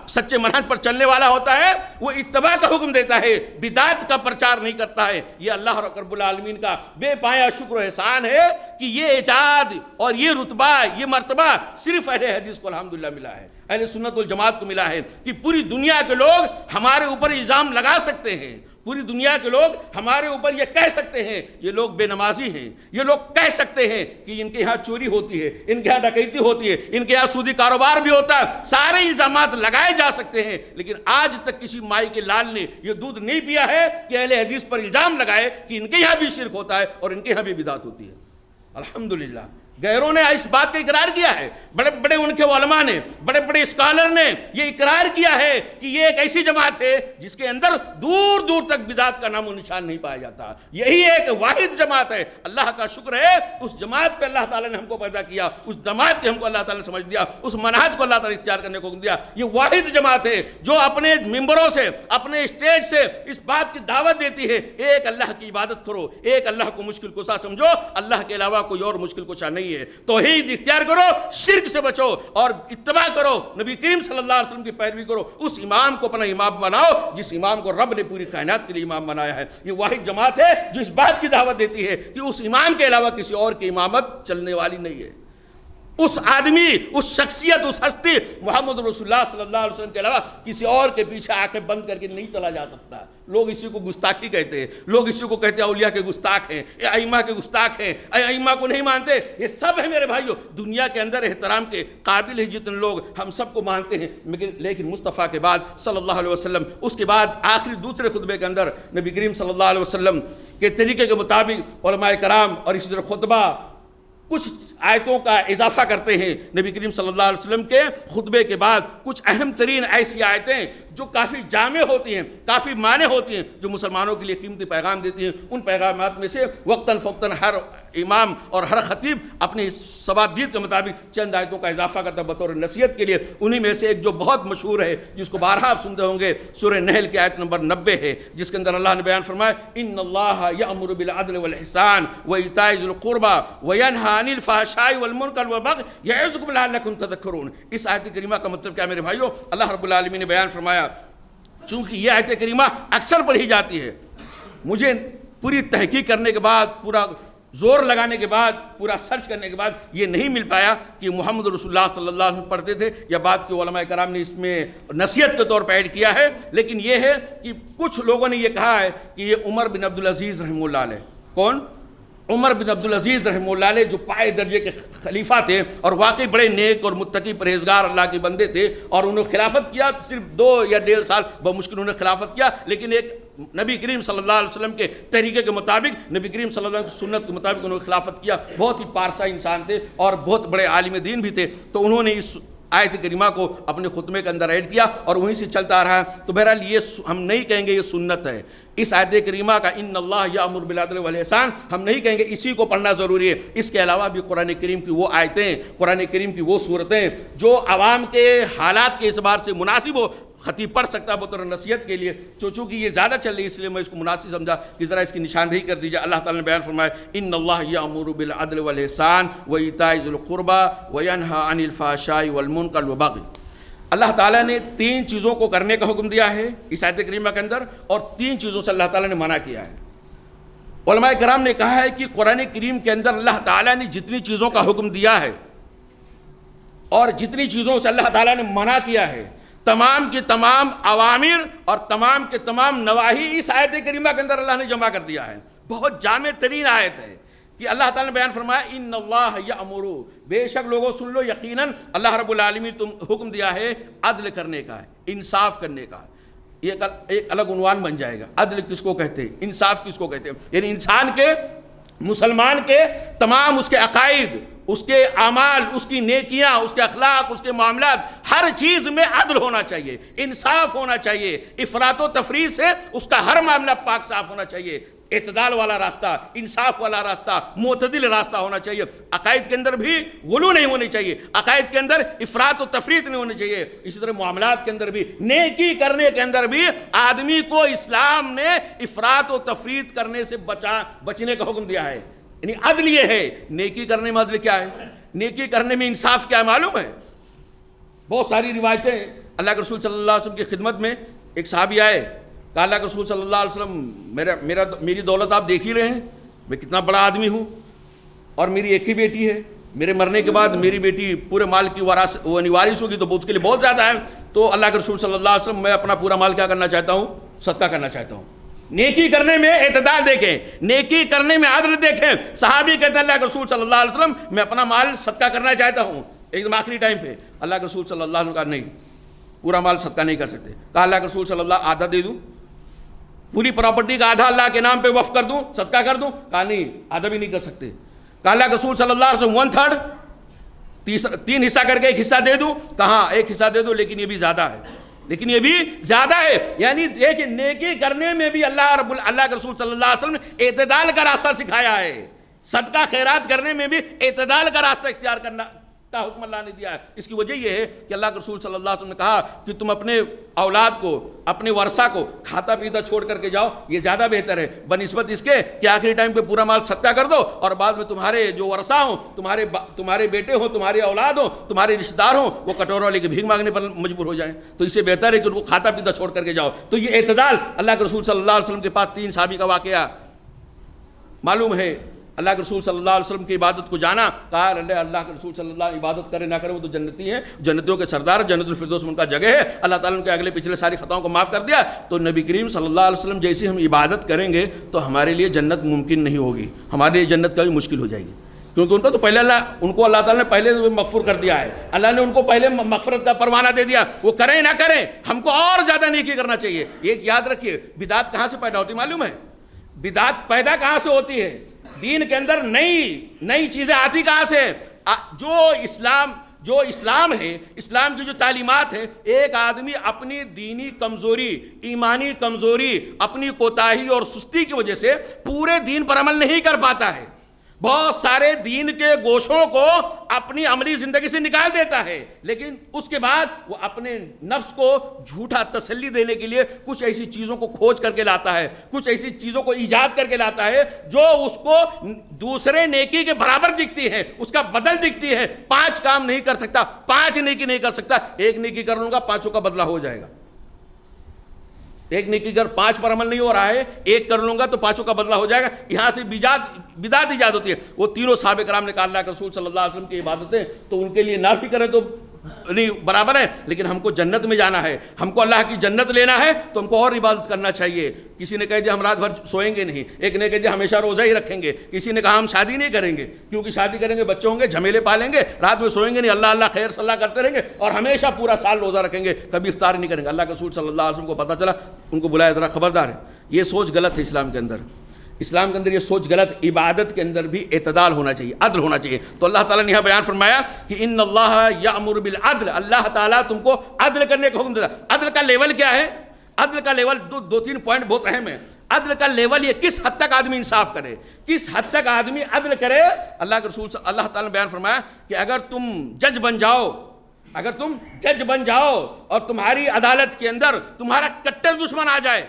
سچے منہج پر چلنے والا ہوتا ہے، وہ اتباع کا حکم دیتا ہے، بدعت کا پرچار نہیں کرتا ہے۔ یہ اللہ رب العالمین کا بے پایا شکر و احسان ہے کہ یہ اعجاز اور یہ رتبہ، یہ مرتبہ صرف اہل حدیث کو الحمدللہ ملا ہے، اہل سنت والجماعت کو ملا ہے کہ پوری دنیا کے لوگ ہمارے اوپر الزام لگا سکتے ہیں، پوری دنیا کے لوگ ہمارے اوپر یہ کہہ سکتے ہیں یہ لوگ بے نمازی ہیں، یہ لوگ کہہ سکتے ہیں کہ ان کے یہاں چوری ہوتی ہے، ان کے یہاں ڈکیتی ہوتی ہے، ان کے یہاں سودی کاروبار بھی ہوتا ہے، سارے الزامات لگائے جا سکتے ہیں، لیکن آج تک کسی مائی کے لال نے یہ دودھ نہیں پیا ہے کہ اہل حدیث پر الزام لگائے کہ ان کے یہاں بھی شرک ہوتا ہے اور ان کے یہاں بھی بدعت ہوتی ہے۔ الحمدللہ غیروں نے اس بات کا اقرار کیا ہے، بڑے بڑے ان کے علماء نے، بڑے بڑے اسکالر نے یہ اقرار کیا ہے کہ یہ ایک ایسی جماعت ہے جس کے اندر دور دور تک بدعت کا نام و نشان نہیں پایا جاتا، یہی ایک واحد جماعت ہے۔ اللہ کا شکر ہے اس جماعت پہ اللہ تعالیٰ نے ہم کو پیدا کیا، اس جماعت کے ہم کو اللہ تعالیٰ نے سمجھ دیا، اس منہج کو اللہ تعالیٰ نے اختیار کرنے کو حکم دیا۔ یہ واحد جماعت ہے جو اپنے ممبروں سے، اپنے اسٹیج سے اس بات کی دعوت دیتی ہے ایک اللہ کی عبادت کرو، ایک اللہ کو مشکل کشا سمجھو، اللہ کے علاوہ کوئی اور مشکل کشا نہیں ہے، توحید اختیار کرو، شرک سے بچو اور اتباع کرو، نبی کریم صلی اللہ علیہ وسلم کی پیروی کرو، اس امام کو اپنا امام بناؤ جس امام کو رب نے پوری کائنات کے لیے امام بنایا ہے۔ یہ واحد جماعت ہے جو اس بات کی دعوت دیتی ہے کہ اس امام کے علاوہ کسی اور کی امامت چلنے والی نہیں ہے، اس آدمی، اس شخصیت، اس ہستی محمد رسول اللہ صلی اللہ علیہ وسلم کے علاوہ کسی اور کے پیچھے آنکھیں بند کر کے نہیں چلا جا سکتا۔ لوگ اسی کو گستاخی کہتے ہیں، لوگ اسی کو کہتے ہیں اولیاء کے گستاخ ہیں، اے ائمہ کے گستاخ ہیں، اے ائمہ کو نہیں مانتے۔ یہ سب ہے میرے بھائیو دنیا کے اندر احترام کے قابل ہے جتنے لوگ ہم سب کو مانتے ہیں، لیکن مصطفیٰ کے بعد صلی اللہ علیہ وسلم، اس کے بعد آخری دوسرے خطبے کے اندر نبی کریم صلی اللہ علیہ وسلم کے طریقے کے مطابق علماء کرام اور اسی طرح خطبہ کچھ آیتوں کا اضافہ کرتے ہیں۔ نبی کریم صلی اللہ علیہ وسلم کے خطبے کے بعد کچھ اہم ترین ایسی آیتیں جو کافی جامع ہوتی ہیں، کافی معنی ہوتی ہیں، جو مسلمانوں کے لیے قیمتی پیغام دیتی ہیں، ان پیغامات میں سے وقتاً فوقتاً ہر امام اور ہر خطیب اپنی ثوابدید کے مطابق چند آیتوں کا اضافہ کرتا ہے بطور نصیحت کے لیے۔ انہی میں سے ایک جو بہت مشہور ہے، جس کو بارہا آپ سنتے ہوں گے، سورہ نحل کی آیت نمبر 90 ہے، جس کے اندر اللہ نے بیان فرمایا ان اللہ یأمر بالعدل والإحسان وإیتاء ذی القربى وینہی عن الفحشاء والمنکر والبغی یعظکم لعلکم تذکرون۔ اس آیت کریمہ کا مطلب کیا میرے بھائیو؟ اللہ رب العالمین نے بیان فرمایا چونکہ یہ آیت کریمہ اکثر پڑھی جاتی ہے، مجھے پوری تحقیق کرنے کے بعد، پورا زور لگانے کے بعد، پورا سرچ کرنے کے بعد یہ نہیں مل پایا کہ محمد رسول اللہ صلی اللہ علیہ وسلم پڑھتے تھے یا بعد کے علماء کرام نے اس میں نصیحت کے طور پر ایڈ کیا ہے، لیکن یہ ہے کہ کچھ لوگوں نے یہ کہا ہے کہ یہ عمر بن عبدالعزیز رحمہ اللہ علیہ، کون؟ عمر بن عبدالعزیز رحمہ اللہ علیہ، جو پائے درجے کے خلیفہ تھے اور واقعی بڑے نیک اور متقی پرہیزگار اللہ کے بندے تھے، اور انہوں نے خلافت کیا صرف 2 یا 1.5 سال بمشکل انہوں نے خلافت کیا، لیکن ایک نبی کریم صلی اللہ علیہ وسلم کے طریقے کے مطابق، نبی کریم صلی اللہ علیہ وسلم کی سنت کے مطابق انہوں نے خلافت کیا۔ بہت ہی پارسا انسان تھے اور بہت بڑے عالم دین بھی تھے، تو انہوں نے اس آیت کریمہ کو اپنے خطبے کے اندر ایڈ کیا اور وہیں سے چلتا رہا۔ تو بہرحال یہ ہم نہیں کہیں گے یہ سنت ہے، اس آیت کریمہ کا ان اللہ یأمر بالعدل والإحسان ہم نہیں کہیں گے اسی کو پڑھنا ضروری ہے۔ اس کے علاوہ بھی قرآن کریم کی وہ آیتیں، قرآن کریم کی وہ صورتیں جو عوام کے حالات کے اعتبار سے مناسب ہو، خطیب پڑھ سکتا ہے بطور نصیحت کے لیے، چونکہ یہ زیادہ چل رہی ہے اس لیے میں اس کو مناسب سمجھا کہ ذرا اس کی نشاندہی کر دیجیے۔ اللہ تعالیٰ نے بیان فرمایا ان اللہ یأمر بالعدل والإحسان وإیتاء ذی القربى وینہی عن الفحشاء والمنکر والبغی۔ اللہ تعالیٰ نے 3 چیزوں کو کرنے کا حکم دیا ہے اس آیت کریمہ کے اندر، اور 3 چیزوں سے اللہ تعالیٰ نے منع کیا ہے۔ علماء کرام نے کہا ہے کہ قرآن کریم کے اندر اللہ تعالیٰ نے جتنی چیزوں کا حکم دیا ہے اور جتنی چیزوں سے اللہ تعالیٰ نے منع کیا ہے، تمام کی تمام اوامر اور تمام کے تمام نواہی اس آیت کریمہ کے اندر اللہ نے جمع کر دیا ہے۔ بہت جامع ترین آیت ہے کہ اللہ تعالیٰ نے بیان فرمایا ان اللہ یأمر، بے شک لوگوں سن لو، یقیناً اللہ رب العالمین تم حکم دیا ہے عدل کرنے کا، انصاف کرنے کا۔ یہ ایک الگ عنوان بن جائے گا، عدل کس کو کہتے ہیں، انصاف کس کو کہتے ہیں، یعنی انسان کے، مسلمان کے تمام اس کے عقائد، اس کے اعمال، اس کی نیکیاں، اس کے اخلاق، اس کے معاملات، ہر چیز میں عدل ہونا چاہیے، انصاف ہونا چاہیے، افراط و تفریط سے اس کا ہر معاملہ پاک صاف ہونا چاہیے۔ اعتدال والا راستہ، انصاف والا راستہ، معتدل راستہ ہونا چاہیے۔ عقائد کے اندر بھی غلو نہیں ہونی چاہیے، عقائد کے اندر افراط و تفریط نہیں ہونی چاہیے، اسی طرح معاملات کے اندر بھی، نیکی کرنے کے اندر بھی آدمی کو اسلام نے افراط و تفریط کرنے سے بچنے کا حکم دیا ہے۔ یعنی عدل یہ ہے، نیکی کرنے میں عدل کیا ہے؟ نیکی کرنے میں انصاف کیا ہے معلوم ہے؟ بہت ساری روایتیں اللہ کے رسول صلی اللہ علیہ وسلم کی خدمت میں ایک صحابی آئے، کہا اللہ کے رسول صلی اللہ علیہ وسلم میری دولت آپ دیکھ ہی رہے ہیں، میں کتنا بڑا آدمی ہوں اور میری ایک ہی بیٹی ہے، میرے مرنے کے بعد میری بیٹی پورے مال کی وارث ہوگی تو اس کے لیے بہت زیادہ ہے، تو اللہ کے رسول صلی اللہ علیہ وسلم میں اپنا پورا مال کیا کرنا چاہتا ہوں؟ صدقہ کرنا چاہتا ہوں۔ نیکی کرنے میں اعتدال دیکھیں، نیکی کرنے میں عدل دیکھیں۔ صحابی کہتے ہیں اللہ کے رسول صلی اللہ علیہ وسلم میں اپنا مال صدقہ کرنا چاہتا ہوں، ایک دم آخری ٹائم پہ اللہ کے رسول صلی اللہ علیہ وسلم کہا نہیں، پورا مال صدقہ نہیں کر سکتے۔ کہا اللہ کے رسول صلی اللہ آدھا دے دوں، پوری پراپرٹی کا آدھا اللہ کے نام پہ وقف کر دوں، صدقہ کر دوں؟ کہا نہیں، آدھا بھی نہیں کر سکتے۔ کہا اللہ کے رسول صلی اللہ علیہ وسلم 1/3 تین حصہ کر کے ایک حصہ دے دوں؟ کہاں ایک حصہ دے دو، لیکن یہ بھی زیادہ ہے، لیکن یہ بھی زیادہ ہے۔ یعنی دیکھیں نیکی کرنے میں بھی اللہ کے رسول صلی اللہ علیہ وسلم نے اعتدال کا راستہ سکھایا ہے، صدقہ خیرات کرنے میں بھی اعتدال کا راستہ اختیار کرنا کا حکم اللہ نے دیا ہے۔ اس کی وجہ یہ ہے کہ اللہ کے رسول صلی اللہ علیہ وسلم نے کہا کہ تم اپنے اولاد کو، اپنے ورثہ کو کھاتا پیتا چھوڑ کر کے جاؤ، یہ زیادہ بہتر ہے بنسبت اس کے کہ آخری ٹائم پہ پورا مال صدقہ کر دو اور بعد میں تمہارے جو ورثہ ہوں، تمہارے بیٹے ہوں، تمہارے اولاد ہوں، تمہارے رشتہ دار ہوں، وہ کٹورا لے کے بھیک مانگنے پر مجبور ہو جائیں، تو اس سے بہتر ہے کہ ان کو کھاتا پیتا چھوڑ کر کے جاؤ۔ تو یہ اعتدال اللہ کے رسول صلی اللہ علیہ وسلم کے پاس 3 صحابی کا واقعہ معلوم ہے۔ اللہ کے رسول صلی اللہ علیہ وسلم کی عبادت کو جانا، کہا اللہ کے رسول صلی اللہ عبادت کرے نہ کرے وہ تو جنتی ہیں، جنتیوں کے سردار، جنت الفردوس میں ان کا جگہ ہے، اللہ تعالیٰ نے ان کے اگلے پچھلے ساری خطاؤں کو معاف کر دیا۔ تو نبی کریم صلی اللہ علیہ وسلم جیسی ہم عبادت کریں گے تو ہمارے لیے جنت ممکن نہیں ہوگی، ہمارے لیے جنت کا بھی مشکل ہو جائے گی، کیونکہ ان کا تو پہلے ان کو اللہ تعالیٰ نے پہلے مغفور کر دیا ہے، اللہ نے ان کو پہلے مغفرت کا پروانہ دے دیا، وہ کریں نہ کریں ہم کو اور زیادہ نیکی کرنا چاہیے۔ ایک یاد رکھیے، بدعت کہاں سے پیدا ہوتی معلوم ہے؟ بدعت پیدا کہاں سے ہوتی ہے؟ دین کے اندر نئی چیزیں آتی کہاں سے؟ جو اسلام ہے، اسلام کی جو تعلیمات ہیں، ایک آدمی اپنی دینی کمزوری، ایمانی کمزوری، اپنی کوتاہی اور سستی کی وجہ سے پورے دین پر عمل نہیں کر پاتا ہے، بہت سارے دین کے گوشوں کو اپنی عملی زندگی سے نکال دیتا ہے، لیکن اس کے بعد وہ اپنے نفس کو جھوٹا تسلی دینے کے لیے کچھ ایسی چیزوں کو کھوج کر کے لاتا ہے، کچھ ایسی چیزوں کو ایجاد کر کے لاتا ہے جو اس کو دوسرے نیکی کے برابر دکھتی ہے، اس کا بدل دکھتی ہے۔ 5 کام نہیں کر سکتا، 5 نیکی نہیں کر سکتا، 1 نیکی کر لوں گا 5 کا بدلہ ہو جائے گا، 1 نیکی اگر 5 پر عمل نہیں ہو رہا ہے، 1 کر لوں گا تو 5 کا بدلہ ہو جائے گا۔ یہاں سے بدعت ایجاد ہوتی ہے۔ وہ تینوں صحابہ کرام نے کہا اللہ کے رسول صلی اللہ علیہ وسلم کی عبادتیں تو ان کے لیے نافی کریں تو نہیں برابر ہے، لیکن ہم کو جنت میں جانا ہے، ہم کو اللہ کی جنت لینا ہے تو ہم کو اور عبادت کرنا چاہیے۔ کسی نے کہہ دیا ہم رات بھر سوئیں گے نہیں، ایک نے کہہ دیا ہمیشہ روزہ ہی رکھیں گے، کسی نے کہا ہم شادی نہیں کریں گے کیونکہ شادی کریں گے بچے ہوں گے، جھمیلے پالیں گے، رات میں سوئیں گے نہیں، اللہ اللہ خیر صلاح کرتے رہیں گے اور ہمیشہ پورا سال روزہ رکھیں گے، کبھی افطار نہیں کریں گے۔ اللہ کے رسول صلی اللہ علیہ وسلم کو پتہ چلا، ان کو بلایا، ذرا خبردار ہے، یہ سوچ غلط ہے اسلام کے اندر، اسلام کے اندر یہ سوچ غلط، عبادت کے اندر بھی اعتدال ہونا چاہیے، عدل ہونا چاہیے۔ تو اللہ تعالیٰ نے یہاں بیان فرمایا کہ ان اللہ یأمر بالعدل، اللہ تعالیٰ تم کو عدل کرنے کا حکم دیتا ہے۔ عدل کا لیول کیا ہے؟ عدل کا لیول 2-3 پوائنٹ بہت اہم ہے۔ عدل کا لیول یہ کس حد تک آدمی انصاف کرے، کس حد تک آدمی عدل کرے۔ اللہ کے رسول اللہ تعالیٰ نے بیان فرمایا کہ اگر تم جج بن جاؤ اور تمہاری عدالت کے اندر تمہارا کٹر دشمن آ جائے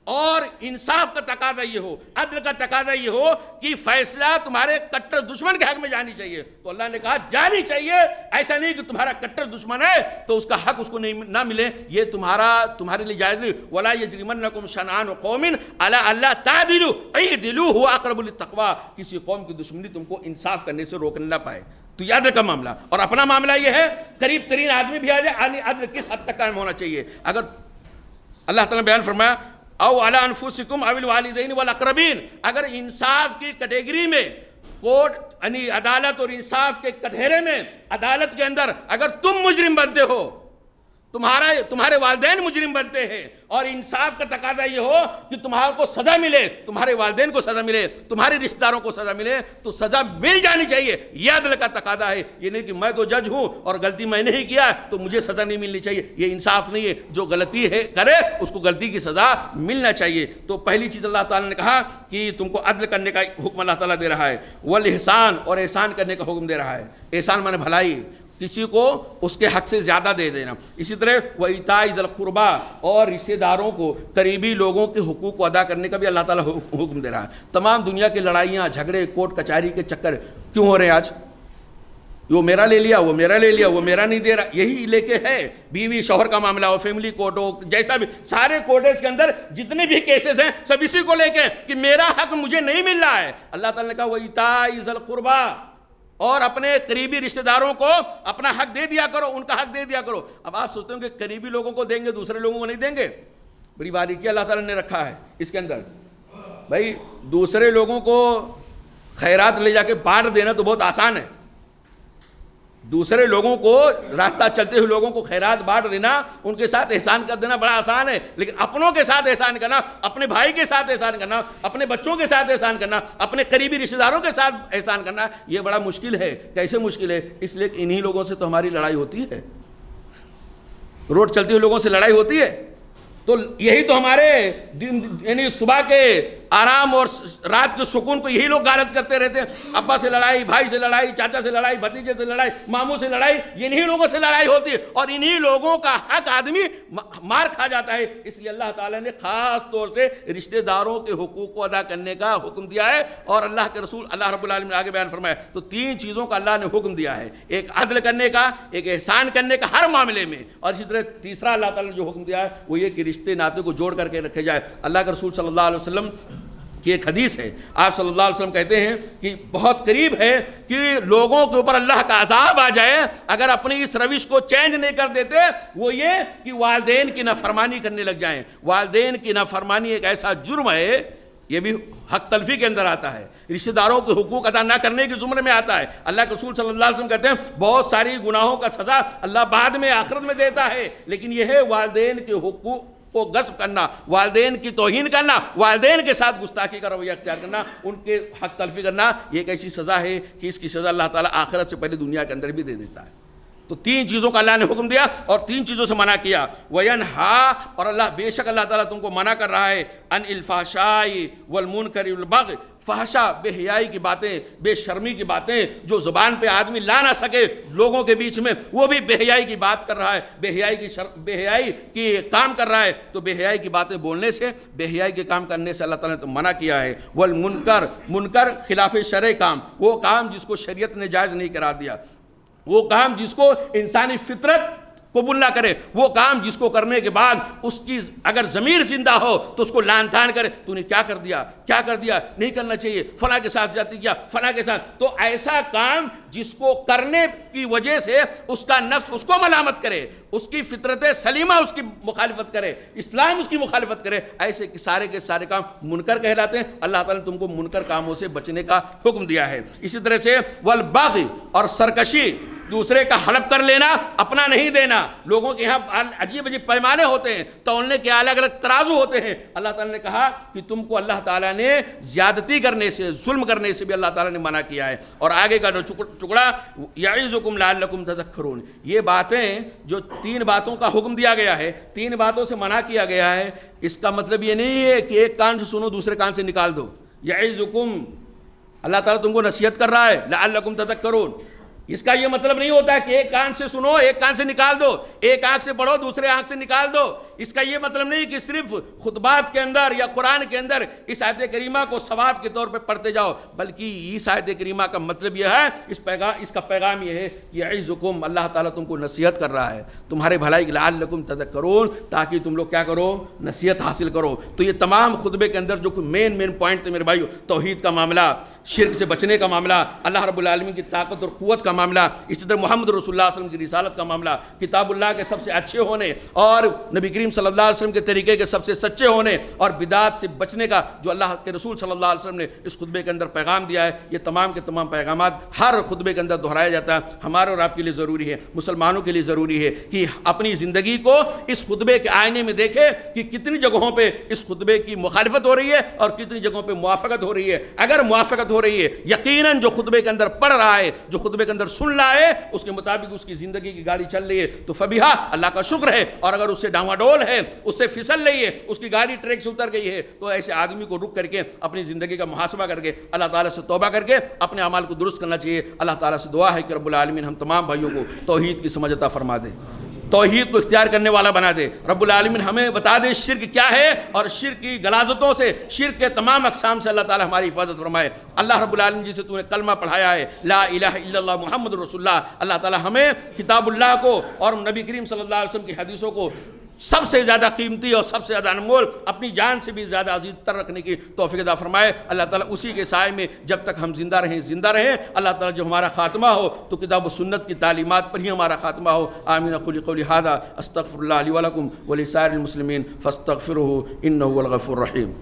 اور انصاف کا تقاضا یہ ہو، عدل کا تقاضا یہ ہو کہ فیصلہ تمہارے کٹر دشمن کے حق میں جانی چاہیے، تو اللہ نے کہا جانی چاہیے، ایسا نہیں کہ تمہارا کٹر دشمن ہے تو اس کا حق اس کو نہ ملے، یہ تمہارے لیے جائز نہیں۔ وَلَا يَجْرِمَنَّكُمْ شَنْآنُ قَوْمٍ عَلَىٰ أَلَّا تَعْدِلُوا اعْدِلُوا هُوَ أَقْرَبُ لِلتَّقْوَىٰ، کسی قوم کی دشمنی تم کو انصاف کرنے سے روکنے نہ پائے۔ تو یہ عدل کا معاملہ، اور اپنا معاملہ یہ ہے قریب ترین آدمی بھی آ جائے، عدل کس حد تک قائم ہونا چاہیے۔ اگر اللہ تعالیٰ نے بیان فرمایا او علی انفسکم او الوالدین والاقربین، اگر انصاف کی کیٹیگری میں کورٹ یعنی عدالت اور انصاف کے کٹہرے میں عدالت کے اندر اگر تم مجرم بنتے ہو تمہارے والدین مجرم بنتے ہیں اور انصاف کا تقاضا یہ ہو کہ تمہارے کو سزا ملے، تمہارے والدین کو سزا ملے، تمہارے رشتہ داروں کو سزا ملے، تو سزا مل جانی چاہیے، یہ عدل کا تقاضا ہے۔ یہ نہیں کہ میں تو جج ہوں اور غلطی میں نے ہی کیا تو مجھے سزا نہیں ملنی چاہیے، یہ انصاف نہیں ہے۔ جو غلطی ہے کرے اس کو غلطی کی سزا ملنا چاہیے۔ تو پہلی چیز اللہ تعالیٰ نے کہا کہ تم کو عدل کرنے کا حکم اللہ تعالیٰ دے رہا ہے، والاحسان، اور احسان کرنے کا حکم دے رہا ہے۔ احسان مانے بھلائی، کسی کو اس کے حق سے زیادہ دے دینا۔ اسی طرح وَإِيتَاءِ ذِي الْقُرْبَى، اور رشتہ داروں کو، قریبی لوگوں کے حقوق کو ادا کرنے کا بھی اللہ تعالیٰ حکم دے رہا ہے۔ تمام دنیا کی لڑائیاں، جھگڑے، کورٹ کچہری کے چکر کیوں ہو رہے ہیں آج؟ وہ میرا لے لیا، وہ میرا لے لیا، وہ میرا نہیں دے رہا، یہی لے کے ہے۔ بیوی شوہر کا معاملہ ہو، فیملی کورٹ ہو، جیسا بھی، سارے کورٹس کے اندر جتنے بھی کیسز ہیں سب اسی کو لے کے کہ میرا حق مجھے نہیں مل رہا ہے۔ اللہ تعالیٰ نے کہا وَإِيتَاءِ ذِي الْقُرْبَى، اور اپنے قریبی رشتہ داروں کو اپنا حق دے دیا کرو، ان کا حق دے دیا کرو۔ اب آپ سوچتے ہو کہ قریبی لوگوں کو دیں گے دوسرے لوگوں کو نہیں دیں گے؟ بڑی باریکی اللہ تعالیٰ نے رکھا ہے اس کے اندر۔ بھائی دوسرے لوگوں کو خیرات لے جا کے بانٹ دینا تو بہت آسان ہے، دوسرے لوگوں کو، راستہ چلتے ہوئے لوگوں کو خیرات بانٹ دینا، ان کے ساتھ احسان کر دینا بڑا آسان ہے، لیکن اپنوں کے ساتھ احسان کرنا، اپنے بھائی کے ساتھ احسان کرنا، اپنے بچوں کے ساتھ احسان کرنا، اپنے قریبی رشتہ داروں کے ساتھ احسان کرنا، یہ بڑا مشکل ہے۔ کیسے مشکل ہے؟ اس لیے کہ انہی لوگوں سے تو ہماری لڑائی ہوتی ہے، روڈ چلتے ہوئے لوگوں سے لڑائی ہوتی ہے، تو یہی تو ہمارے یعنی صبح کے آرام اور رات کے سکون کو یہی لوگ غارت کرتے رہتے ہیں۔ ابا سے لڑائی، بھائی سے لڑائی، چاچا سے لڑائی، بھتیجے سے لڑائی، ماموں سے لڑائی، انہی لوگوں سے لڑائی ہوتی ہے، اور انہی لوگوں کا حق آدمی مار کھا جاتا ہے۔ اس لیے اللہ تعالیٰ نے خاص طور سے رشتہ داروں کے حقوق کو ادا کرنے کا حکم دیا ہے، اور اللہ کے رسول اللہ رب العالمین نے آگے بیان فرمایا تو 3 چیزوں کا اللہ نے حکم دیا ہے، ایک عدل کرنے کا، ایک احسان کرنے کا ہر معاملے میں، اور اسی طرح تیسرا اللہ تعالیٰ نے جو حکم دیا ہے وہ یہ کہ رشتے ناطے کو جوڑ کر کے رکھے جائے۔ اللہ کے رسول صلی اللہ علیہ وسلم کی ایک حدیث ہے، آپ صلی اللہ علیہ وسلم کہتے ہیں کہ بہت قریب ہے کہ لوگوں کے اوپر اللہ کا عذاب آ جائے اگر اپنی اس روش کو چینج نہیں کر دیتے، وہ یہ کہ والدین کی نافرمانی کرنے لگ جائیں۔ والدین کی نافرمانی ایک ایسا جرم ہے، یہ بھی حق تلفی کے اندر آتا ہے، رشتہ داروں کے حقوق ادا نہ کرنے کے زمرے میں آتا ہے۔ اللہ کے رسول صلی اللہ علیہ وسلم کہتے ہیں بہت ساری گناہوں کا سزا اللہ بعد میں آخرت میں دیتا ہے، لیکن یہ ہے والدین کے حقوق کو غصب کرنا، والدین کی توہین کرنا، والدین کے ساتھ گستاخی کا رویہ اختیار کرنا، ان کے حق تلفی کرنا، یہ ایک ایسی سزا ہے کہ اس کی سزا اللہ تعالیٰ آخرت سے پہلے دنیا کے اندر بھی دے دیتا ہے۔ تو 3 چیزوں کا اللہ نے حکم دیا اور 3 چیزوں سے منع کیا۔ وَيَنْهَا، اور اللہ بے شک اللہ تعالیٰ تم کو منع کر رہا ہے، عن الفحشاء والمنکر والبغی، فحشا بے حیائی کی باتیں، بے شرمی کی باتیں جو زبان پہ آدمی لا نہ سکے لوگوں کے بیچ میں، وہ بھی بے حیائی کی بات کر رہا ہے، بے حیائی کی کام کر رہا ہے۔ تو بے حیائی کی باتیں بولنے سے، بے حیائی کے کام کرنے سے اللہ تعالیٰ نے تو منع کیا ہے۔ والمنکر، منکر خلاف شرع کام، وہ کام جس کو شریعت نے جائز نہیں قرار دیا، وہ کام جس کو انسانی فطرت قبول نہ کرے، وہ کام جس کو کرنے کے بعد اس کی اگر ضمیر زندہ ہو تو اس کو لعن طعن کرے، تو نے کیا کر دیا، کیا کر دیا، نہیں کرنا چاہیے، فلاں کے ساتھ زیادتی کیا، فلاں کے ساتھ۔ تو ایسا کام جس کو کرنے کی وجہ سے اس کا نفس اس کو ملامت کرے، اس کی فطرت سلیمہ اس کی مخالفت کرے، اسلام اس کی مخالفت کرے، ایسے کے سارے کام منکر کہلاتے ہیں۔ اللہ تعالیٰ نے تم کو منکر کاموں سے بچنے کا حکم دیا ہے۔ اسی طرح سے والبغی، اور سرکشی، دوسرے کا حلف کر لینا، اپنا نہیں دینا۔ لوگوں کے یہاں عجیب پیمانے ہوتے ہیں، تولنے کے الگ الگ ترازو ہوتے ہیں۔ اللہ تعالیٰ نے کہا کہ تم کو اللہ تعالیٰ نے زیادتی کرنے سے، ظلم کرنے سے بھی اللہ تعالیٰ نے منع کیا ہے۔ اور آگے کا جو ٹکڑا یعظکم لعلکم تذکرون، یہ باتیں جو 3 باتوں کا حکم دیا گیا ہے، 3 باتوں سے منع کیا گیا ہے، اس کا مطلب یہ نہیں ہے کہ ایک کان سے سنو دوسرے کان سے نکال دو۔ یعظکم، اللہ تعالیٰ تم کو نصیحت کر رہا ہے، لعلکم تذکرون، اس کا یہ مطلب نہیں ہوتا ہے کہ ایک کان سے سنو ایک کان سے نکال دو، ایک آنکھ سے پڑھو دوسرے آنکھ سے نکال دو۔ اس کا یہ مطلب نہیں کہ صرف خطبات کے اندر یا قرآن کے اندر اس آیت کریمہ کو ثواب کے طور پہ پڑھتے جاؤ، بلکہ اس آیت کریمہ کا مطلب یہ ہے، اس کا پیغام یہ ہے کہ یعظکم، اللہ تعالیٰ تم کو نصیحت کر رہا ہے تمہارے بھلائی کے، لعلکم تذکرون، تاکہ تم لوگ کیا کرو، نصیحت حاصل کرو۔ تو یہ تمام خطبے کے اندر جو مین پوائنٹ تھے میرے بھائیو، توحید کا معاملہ، شرک سے بچنے کا معاملہ، اللہ رب العالمین کی طاقت اور قوت کا معاملہ، اسی طرح محمد رسول اللہ صلی اللہ علیہ وسلم کی رسالت کا معاملہ، کتاب اللہ کے سب سے اچھے ہونے اور نبی کریم کریم صلی اللہ علیہ وسلم کے طریقے کے سب سے سچے ہونے اور بدعات سے بچنے کا جو اللہ کے رسول صلی اللہ علیہ وسلم نے اس خطبے کے اندر پیغام دیا ہے، یہ تمام کے تمام پیغامات ہر خطبے کے اندر دہرایا جاتا ہے۔ ہمارے اور آپ کے لیے ضروری ہے، مسلمانوں کے لیے ضروری ہے کہ اپنی زندگی کو اس خطبے کے آئینے میں دیکھے کہ کتنی جگہوں پہ اس خطبے کی مخالفت ہو رہی ہے اور کتنی جگہوں پہ موافقت ہو رہی ہے۔ اگر موافقت ہو رہی ہے، یقیناً جو خطبے کے اندر پڑھ رہا ہے، جو خطبے کے اندر سن رہا ہے، اس کے مطابق اس کی زندگی کی گاڑی چل رہی ہے تو فبیہا، اللہ کا شکر ہے۔ اور اگر اس سے ڈاواڈول ہے، اس سے پھسل رہی ہے، اس کی گاڑی ٹریک سے اتر گئی ہے، تو ایسے آدمی کو رک کر کے اپنی زندگی کا محاسبہ کر کے اللہ تعالیٰ سے توبہ کر کے اپنے اعمال کو درست کرنا چاہیے۔ اللہ تعالیٰ سے دعا ہے کہ رب العالمین ہم تمام بھائیوں کو توحید کی سمجھ عطا فرما دے، توحید کو اختیار کرنے والا بنا دے۔ رب العالمین ہمیں بتا دے شرک کیا ہے، اور شرک کی غلاظتوں سے، شرک کے تمام اقسام سے اللہ تعالیٰ ہماری حفاظت فرمائے۔ اللہ رب العالمین جسے تو نے کلمہ پڑھایا ہے لا الہ الا اللہ محمد رسول اللہ، اللہ تعالیٰ ہمیں کتاب اللہ کو اور نبی کریم صلی اللہ علیہ وسلم کی حدیثوں کو سب سے زیادہ قیمتی اور سب سے زیادہ انمول، اپنی جان سے بھی زیادہ عزیز تر رکھنے کی توفیق عطا فرمائے۔ اللہ تعالیٰ اسی کے سائے میں جب تک ہم زندہ رہیں۔ اللہ تعالیٰ جب ہمارا خاتمہ ہو تو کتاب و سنت کی تعلیمات پر ہی ہمارا خاتمہ ہو۔ آمین اقول قولی ھذا استغفر اللہ لی ولکم ولسائر المسلمین فاستغفروہ انہ هو الغفور الرحیم۔